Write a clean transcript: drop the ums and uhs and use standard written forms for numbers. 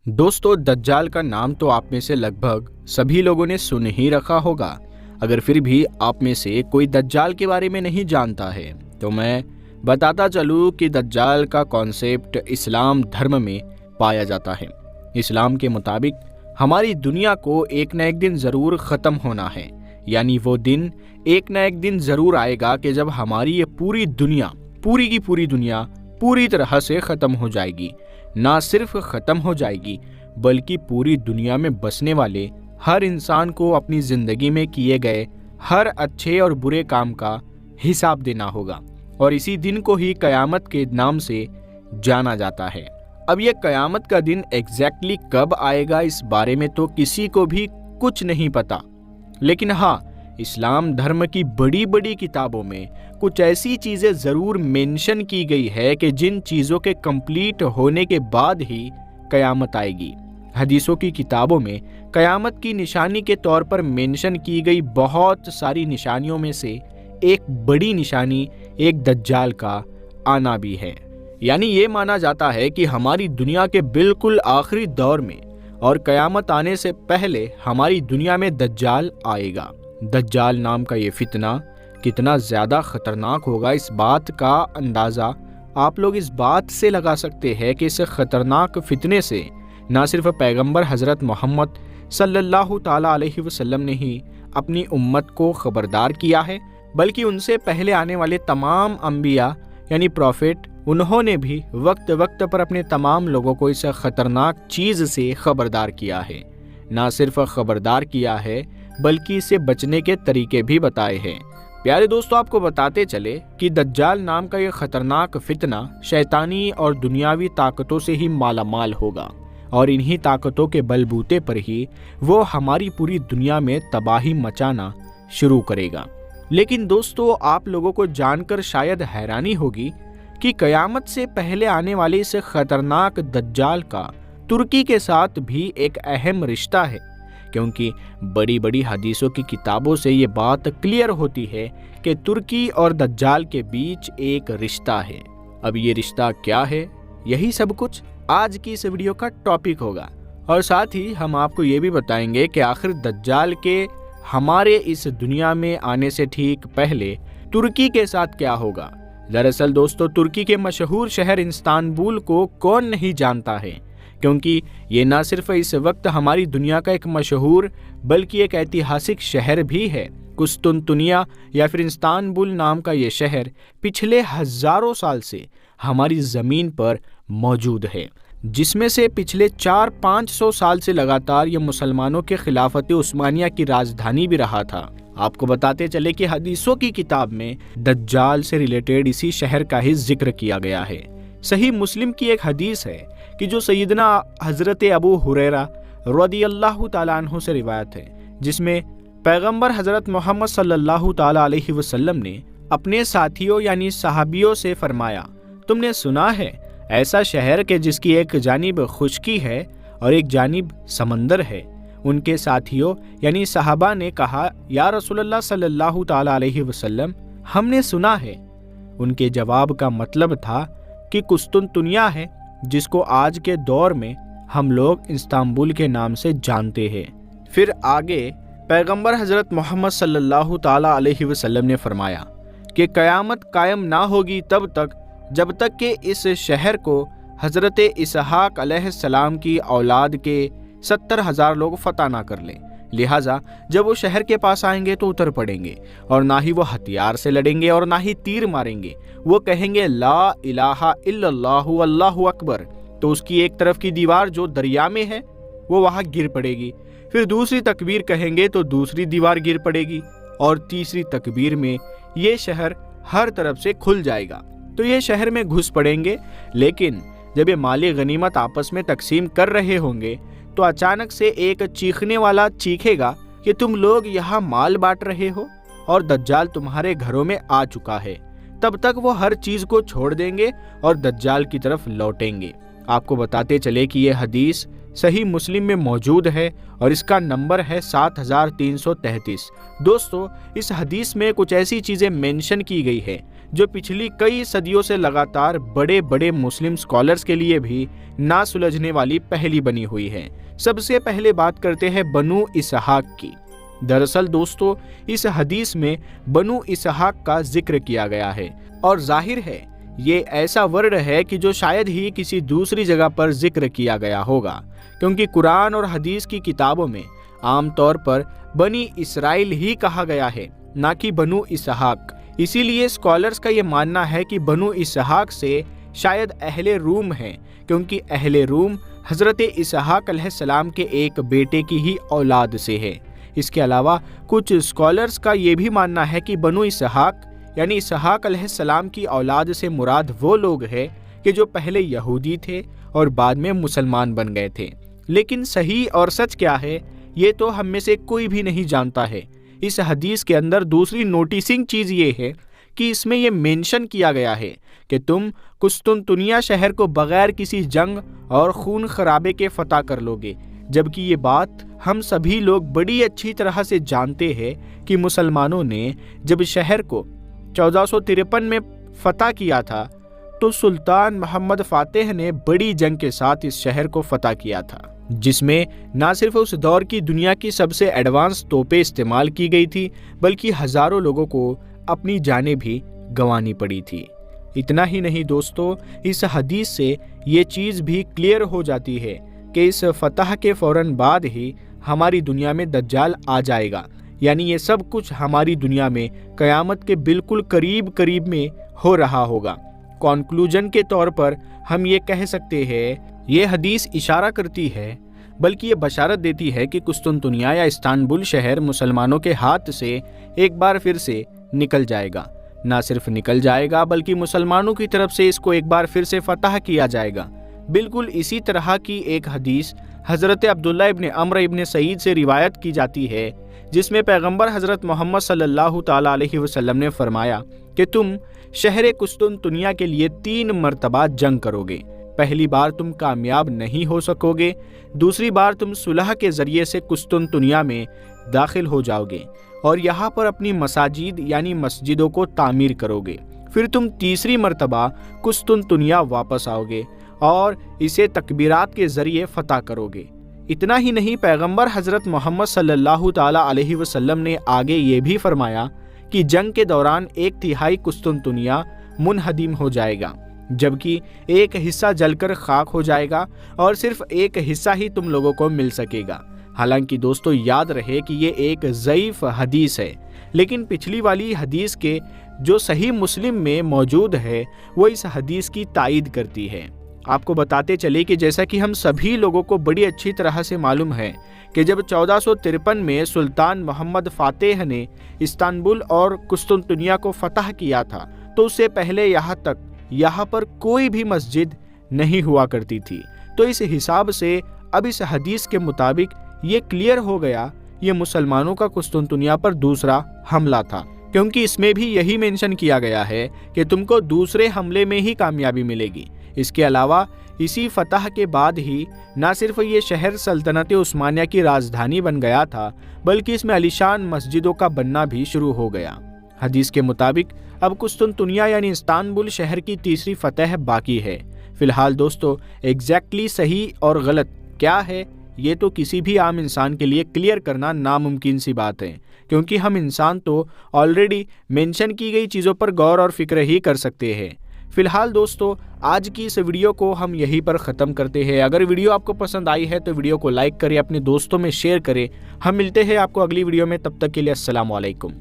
دوستو، دجال کا نام تو آپ میں سے لگ بھگ سبھی لوگوں نے سن ہی رکھا ہوگا۔ اگر پھر بھی آپ میں سے کوئی دجال کے بارے میں نہیں جانتا ہے تو میں بتاتا چلوں کہ دجال کا کانسیپٹ اسلام دھرم میں پایا جاتا ہے۔ اسلام کے مطابق ہماری دنیا کو ایک نہ ایک دن ضرور ختم ہونا ہے، یعنی وہ دن ایک نہ ایک دن ضرور آئے گا کہ جب ہماری یہ پوری کی پوری دنیا پوری طرح سے ختم ہو جائے گی۔ نہ صرف ختم ہو جائے گی بلکہ پوری دنیا میں بسنے والے ہر انسان کو اپنی زندگی میں کیے گئے ہر اچھے اور برے کام کا حساب دینا ہوگا، اور اسی دن کو ہی قیامت کے نام سے جانا جاتا ہے۔ اب یہ قیامت کا دن ایگزیکٹلی کب آئے گا اس بارے میں تو کسی کو بھی کچھ نہیں پتا، لیکن ہاں، اسلام دھرم کی بڑی بڑی کتابوں میں کچھ ایسی چیزیں ضرور مینشن کی گئی ہے کہ جن چیزوں کے کمپلیٹ ہونے کے بعد ہی قیامت آئے گی۔ حدیثوں کی کتابوں میں قیامت کی نشانی کے طور پر مینشن کی گئی بہت ساری نشانیوں میں سے ایک بڑی نشانی ایک دجال کا آنا بھی ہے۔ یعنی یہ مانا جاتا ہے کہ ہماری دنیا کے بالکل آخری دور میں اور قیامت آنے سے پہلے ہماری دنیا میں دجال آئے گا۔ دجال نام کا یہ فتنہ کتنا زیادہ خطرناک ہوگا، اس بات کا اندازہ آپ لوگ اس بات سے لگا سکتے ہیں کہ اس خطرناک فتنے سے نہ صرف پیغمبر حضرت محمد صلی اللہ تعالیٰ علیہ وسلم نے ہی اپنی امت کو خبردار کیا ہے، بلکہ ان سے پہلے آنے والے تمام انبیاء یعنی پروفٹ، انہوں نے بھی وقت وقت پر اپنے تمام لوگوں کو اس خطرناک چیز سے خبردار کیا ہے۔ نہ صرف خبردار کیا ہے بلکہ اسے بچنے کے طریقے بھی بتائے ہیں۔ پیارے دوستو، آپ کو بتاتے چلے کہ دجال نام کا یہ خطرناک فتنہ شیطانی اور دنیاوی طاقتوں سے ہی مالا مال ہوگا، اور انہی طاقتوں کے بل بوتے پر ہی وہ ہماری پوری دنیا میں تباہی مچانا شروع کرے گا۔ لیکن دوستو، آپ لوگوں کو جان کر شاید حیرانی ہوگی کہ قیامت سے پہلے آنے والے اس خطرناک دجال کا ترکی کے ساتھ بھی ایک اہم رشتہ ہے، کیونکہ بڑی بڑی حدیثوں کی کتابوں سے یہ بات کلیئر ہوتی ہے کہ ترکی اور دجال کے بیچ ایک رشتہ ہے۔ اب یہ رشتہ کیا ہے، یہی سب کچھ آج کی اس ویڈیو کا ٹاپک ہوگا، اور ساتھ ہی ہم آپ کو یہ بھی بتائیں گے کہ آخر دجال کے ہمارے اس دنیا میں آنے سے ٹھیک پہلے ترکی کے ساتھ کیا ہوگا۔ دراصل دوستو، ترکی کے مشہور شہر استنبول کو کون نہیں جانتا ہے، کیونکہ یہ نہ صرف اس وقت ہماری دنیا کا ایک مشہور بلکہ ایک ایتہاسک شہر بھی ہے۔ قسطنطنیہ یا پھر استنبول نام کا یہ شہر پچھلے ہزاروں سال سے ہماری زمین پر موجود ہے، جس میں سے پچھلے 400-500 سال سے لگاتار یہ مسلمانوں کے خلافت عثمانیہ کی راجدھانی بھی رہا تھا۔ آپ کو بتاتے چلے کہ حدیثوں کی کتاب میں دجال سے ریلیٹڈ اسی شہر کا ہی ذکر کیا گیا ہے۔ صحیح مسلم کی ایک حدیث ہے کہ جو سیدنا حضرت ابو ہریرہ رضی اللہ تعالیٰ عنہ سے روایت ہے، جس میں پیغمبر حضرت محمد صلی اللہ تعالیٰ علیہ وسلم نے اپنے ساتھیوں یعنی صحابیوں سے فرمایا، تم نے سنا ہے ایسا شہر کہ جس کی ایک جانب خشکی ہے اور ایک جانب سمندر ہے؟ ان کے ساتھیوں یعنی صحابہ نے کہا، یا رسول اللہ صلی اللہ تعالیٰ علیہ وسلم، ہم نے سنا ہے۔ ان کے جواب کا مطلب تھا کہ قسطنطنیہ ہے، جس کو آج کے دور میں ہم لوگ استنبول کے نام سے جانتے ہیں۔ پھر آگے پیغمبر حضرت محمد صلی اللہ تعالیٰ علیہ وسلم نے فرمایا کہ قیامت قائم نہ ہوگی تب تک جب تک کہ اس شہر کو حضرت اسحاق علیہ السلام کی اولاد کے 70,000 لوگ فتح نہ کر لیں، لہٰذا جب وہ شہر کے پاس آئیں گے تو اتر پڑیں گے، اور نہ ہی وہ ہتھیار سے لڑیں گے اور نہ ہی تیر ماریں گے، وہ کہیں گے لا الہ الا اللہ اللہ اکبر، تو اس کی ایک طرف کی دیوار جو دریا میں ہے وہ وہاں گر پڑے گی، پھر دوسری تکبیر کہیں گے تو دوسری دیوار گر پڑے گی، اور تیسری تکبیر میں یہ شہر ہر طرف سے کھل جائے گا، تو یہ شہر میں گھس پڑیں گے۔ لیکن جب یہ مال غنیمت آپس میں تقسیم کر رہے ہوں گے تو اچانک سے ایک چیخنے والا چیخے گا کہ تم لوگ یہاں مال بانٹ رہے ہو اور دجال تمہارے گھروں میں آ چکا ہے۔ تب تک وہ ہر چیز کو چھوڑ دیں گے اور دجال کی طرف لوٹیں گے، آپ کو بتاتے چلے کہ یہ حدیث صحیح مسلم میں موجود ہے اور اس کا نمبر ہے 7333۔ دوستو، اس حدیث میں کچھ ایسی چیزیں مینشن کی گئی ہے جو پچھلی کئی صدیوں سے لگاتار بڑے بڑے مسلم سکالرز کے لیے بھی نہ سلجھنے والی پہلی بنی ہوئی ہے۔ سب سے پہلے بات کرتے ہیں بنو اسحاق کی۔ دراصل دوستو، اس حدیث میں بنو اسحاق کا ذکر کیا گیا ہے اور ظاہر ہے یہ ایسا ورڈ ہے کہ جو شاید ہی کسی دوسری جگہ پر ذکر کیا گیا ہوگا، کیونکہ قرآن اور حدیث کی کتابوں میں عام طور پر بنی اسرائیل ہی کہا گیا ہے، نہ کہ بنو اسحاق۔ اسی لیے اسکالرز کا یہ ماننا ہے کہ بنو اسحاق سے شاید اہل روم ہیں، کیونکہ اہل روم حضرت اسحاق علیہ السلام کے ایک بیٹے کی ہی اولاد سے ہے۔ اس کے علاوہ کچھ اسکالرز کا یہ بھی ماننا ہے کہ بنو اسحاق یعنی اسحاق علیہ السلام کی اولاد سے مراد وہ لوگ ہیں کہ جو پہلے یہودی تھے اور بعد میں مسلمان بن گئے تھے۔ لیکن صحیح اور سچ کیا ہے یہ تو ہم میں سے کوئی بھی نہیں جانتا ہے۔ اس حدیث کے اندر دوسری نوٹیسنگ چیز یہ ہے کہ اس میں یہ مینشن کیا گیا ہے کہ تم قسطنطنیہ شہر کو بغیر کسی جنگ اور خون خرابے کے فتح کر لوگے، جبکہ یہ بات ہم سبھی لوگ بڑی اچھی طرح سے جانتے ہیں کہ مسلمانوں نے جب شہر کو 1453 میں فتح کیا تھا تو سلطان محمد فاتح نے بڑی جنگ کے ساتھ اس شہر کو فتح کیا تھا، جس میں نہ صرف اس دور کی دنیا کی سب سے ایڈوانس توپیں استعمال کی گئی تھی بلکہ ہزاروں لوگوں کو اپنی جانیں بھی گنوانی پڑی تھی۔ اتنا ہی نہیں دوستو، اس حدیث سے یہ چیز بھی کلیئر ہو جاتی ہے کہ اس فتح کے فوراً بعد ہی ہماری دنیا میں دجال آ جائے گا، یعنی یہ سب کچھ ہماری دنیا میں قیامت کے بالکل قریب میں ہو رہا ہوگا۔ کنکلوژن کے طور پر ہم یہ کہہ سکتے ہیں یہ حدیث اشارہ کرتی ہے بلکہ یہ بشارت دیتی ہے کہ قسطنطنیہ یا استنبول شہر مسلمانوں کے ہاتھ سے ایک بار پھر سے نکل جائے گا۔ نہ صرف نکل جائے گا بلکہ مسلمانوں کی طرف سے اس کو ایک بار پھر سے فتح کیا جائے گا۔ بالکل اسی طرح کی ایک حدیث حضرت عبداللہ ابن عمرو ابن سعید سے روایت کی جاتی ہے، جس میں پیغمبر حضرت محمد صلی اللہ تعالی علیہ وسلم نے فرمایا کہ تم شہر قسطنطنیہ کے لیے 3 مرتبہ جنگ کرو گے۔ پہلی بار تم کامیاب نہیں ہو سکو گے، دوسری بار تم صلح کے ذریعے سے قسطنطنیہ میں داخل ہو جاؤ گے اور یہاں پر اپنی مساجد یعنی مسجدوں کو تعمیر کرو گے، پھر تم تیسری مرتبہ قسطنطنیہ واپس آؤ گے اور اسے تکبیرات کے ذریعے فتح کرو گے۔ اتنا ہی نہیں، پیغمبر حضرت محمد صلی اللہ تعالی علیہ وسلم نے آگے یہ بھی فرمایا کہ جنگ کے دوران 1/3 قسطنطنیہ منہدم ہو جائے گا، جبکہ ایک حصہ جل کر خاک ہو جائے گا اور صرف ایک حصہ ہی تم لوگوں کو مل سکے گا۔ حالانکہ دوستو یاد رہے کہ یہ ایک ضعیف حدیث ہے، لیکن پچھلی والی حدیث کے جو صحیح مسلم میں موجود ہے وہ اس حدیث کی تائید کرتی ہے۔ آپ کو بتاتے چلے کہ جیسا کہ ہم سبھی لوگوں کو بڑی اچھی طرح سے معلوم ہے کہ جب 1453 میں سلطان محمد فاتح نے استنبول اور قسطنطنیہ کو فتح کیا تھا تو اس سے پہلے یہاں پر کوئی بھی مسجد نہیں ہوا کرتی تھی۔ تو اس حساب سے اب اس حدیث کے مطابق یہ کلیئر ہو گیا یہ مسلمانوں کا قسطنطنیہ پر دوسرا حملہ تھا، کیونکہ اس میں بھی یہی مینشن کیا گیا ہے کہ تم کو دوسرے حملے میں ہی کامیابی ملے گی۔ اس کے علاوہ اسی فتح کے بعد ہی نہ صرف یہ شہر سلطنت عثمانیہ کی راجدھانی بن گیا تھا بلکہ اس میں عالیشان مسجدوں کا بننا بھی شروع ہو گیا۔ حدیث کے مطابق اب قسطنطنیہ یعنی استنبول شہر کی تیسری فتح باقی ہے۔ فی الحال دوستو ایگزیکٹلی صحیح اور غلط کیا ہے یہ تو کسی بھی عام انسان کے لیے کلیئر کرنا ناممکن سی بات ہے، کیونکہ ہم انسان تو آلریڈی مینشن کی گئی چیزوں پر غور اور فکر ہی کر سکتے ہیں۔ فی الحال دوستو آج کی اس ویڈیو کو ہم یہیں پر ختم کرتے ہیں۔ اگر ویڈیو آپ کو پسند آئی ہے تو ویڈیو کو لائک کریں، اپنے دوستوں میں شیئر کریں۔ ہم ملتے ہیں آپ کو اگلی ویڈیو میں، تب تک کے لیے السلام علیکم۔